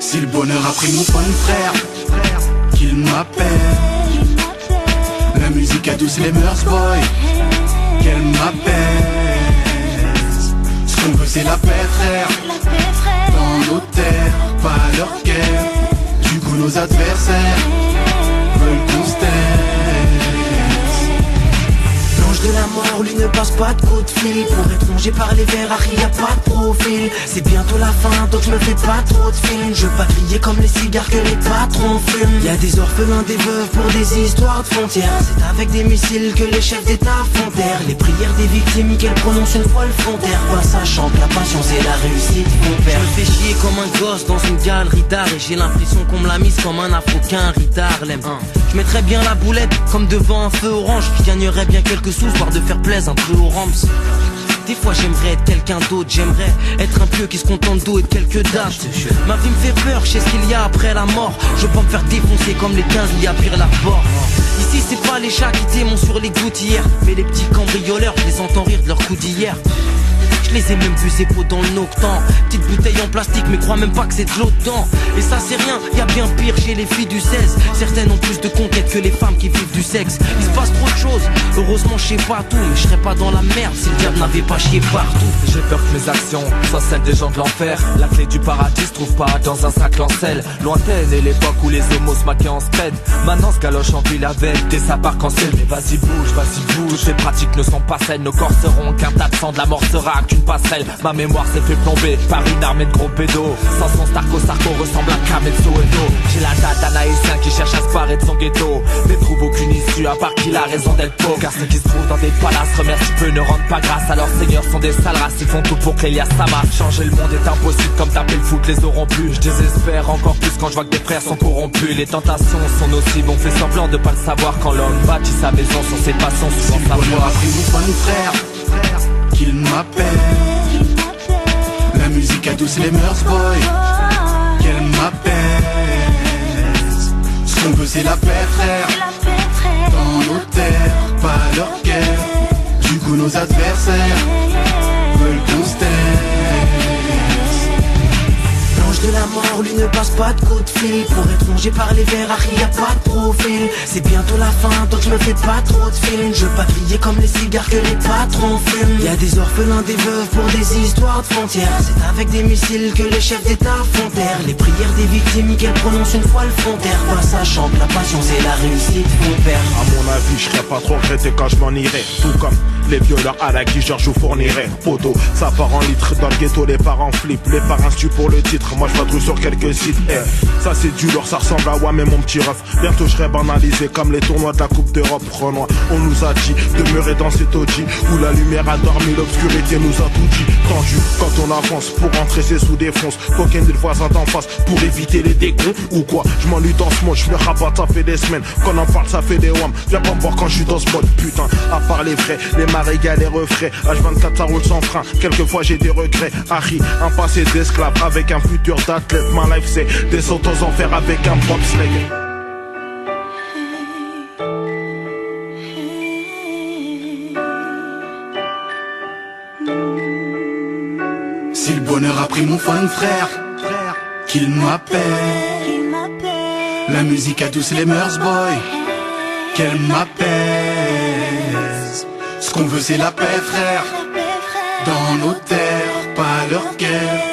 Si le bonheur a pris mon fun frère, qu'il m'appelle. La musique adouce les mœurs boy, qu'elle m'appelle. Ce qu'on veut c'est la paix frère, dans nos terres, pas leur guerre. Du coup nos adversaires veulent qu'on se taise. De la mort, lui ne passe pas de coup de fil. Pour être rongé par les verres, Harry y'a pas de profil. C'est bientôt la fin, donc je me fais pas trop de films. Je veux pas crier comme les cigares que les patrons fument. Y'a des orphelins, des veuves pour des histoires de frontières. C'est avec des missiles que les chefs d'état font taire les prières des victimes qu'elles prononcent une fois le front terre. Pas sachant que la patience et la réussite vont perdre. Je me fais chier comme un gosse dans une galerie d'art. Et j'ai l'impression qu'on me l'a mise comme un afro-qu'un Harlem. Je mettrais bien la boulette comme devant un feu orange. Je gagnerais bien quelques sous histoire de faire plaisir un peu aux Rams. Des fois j'aimerais être quelqu'un d'autre, j'aimerais être un pieu qui se contente d'eau et de quelques dates. Ma vie me fait peur, je sais ce qu'il y a après la mort. Je veux pas me faire défoncer comme les 15, il y a pire la porte. Ici c'est pas les chats qui t'aiment sur les gouttières, mais les petits cambrioleurs, je les entends rire de leur coup d'hier. Je les ai même vus épaules dans le noctant. Petite bouteille en plastique mais crois même pas que c'est de l'eau dedans. Et ça c'est rien, y'a bien pire chez les filles du 16. Certaines ont plus de conquêtes que les femmes qui vivent du sexe. Il se passe trop de choses, heureusement je sais pas tout. Mais je serais pas dans la merde si le diable n'avait pas chié partout. J'ai peur que mes actions soient celles des gens de l'enfer. La clé du paradis se trouve pas dans un sac lancel. Lointaine est l'époque où les homos se maquaient en scred. Maintenant se galoche en ville avec des sapars cancel. Mais vas-y bouge. Toutes ces pratiques ne sont pas saines. Nos corps seront qu'un tas de sang, de la mort sera qu'une passerelle. Ma mémoire s'est fait plomber par une armée de gros pédos. Sans son Sarko ressemble à Kametsu Edo. J'ai la date d'un haïtien qui cherche à se barrer de son ghetto, mais trouve aucune issue à part qu'il a raison d'être pauvre. Car ceux qui se trouvent dans des palaces remercient peu, ne rendent pas grâce à leurs seigneurs, sont des sales races. Ils font tout pour que l'Elias s'amasse. Changer le monde est impossible comme taper le foot, les auront plus. Je désespère encore plus quand je vois que des frères sont corrompus. Les tentations sont nocives, on fait semblant de pas le savoir. Quand l'homme bâtit sa maison sur ses passions, souvent si savoir. Si a pris mon fun frère, qu'il m'appelle. La musique adouce les mœurs boy, qu'elle m'appelle. Ce qu'on veut c'est la paix frère, dans nos terres, pas leur guerre. Du coup nos adversaires veulent qu'on se taise. De la mort, lui ne passe pas de coup de fil. Pour être rongé par les verres, Harry y'a pas de profil. C'est bientôt la fin, donc je me fais pas trop de films. Je veux pas crier comme les cigares que les patrons fument. Y'a des orphelins, des veuves pour des histoires de frontières. C'est avec des missiles que les chefs d'état font taire les prières des victimes qu'elles prononcent une fois le front terre. Pas sachant que la patience et la réussite vont perdre. À mon avis, je serais pas trop regretté quand je m'en irais. Tout comme les violeurs à la guicheur, je vous fournirai. Poteau, ça part en litre dans le ghetto, les parents flippent. Les parents tuent pour le titre, moi je patrouille sur quelques sites. Ça c'est du lourd, ça ressemble à ouais mais mon petit ref. Bientôt je serai banalisé comme les tournois de la Coupe d'Europe. Renoir, on nous a dit demeurer dans cet OG où la lumière a dormi, l'obscurité nous a tout dit. Tendu quand on avance pour rentrer c'est sous défonce. Coquin des voisins d'en face pour éviter les décons ou quoi. Je m'ennuie dans ce mode, je me rabatte, ça fait des semaines. Quand on en parle ça fait des whams. Viens pas me voir quand je suis dans ce mode putain. À part les vrais, les marégas, les refraits. H24 ça roule sans frein, quelquefois j'ai des regrets. Harry, un passé d'esclave avec un futur d'athlète. Ma life c'est descendre aux enfers avec un bobsleigh. Si le bonheur a pris mon fun frère, qu'il m'appelle. La musique adouce les mœurs boy, qu'elle m'appelle. Ce qu'on veut c'est la paix frère, dans nos terres, pas leur guerre.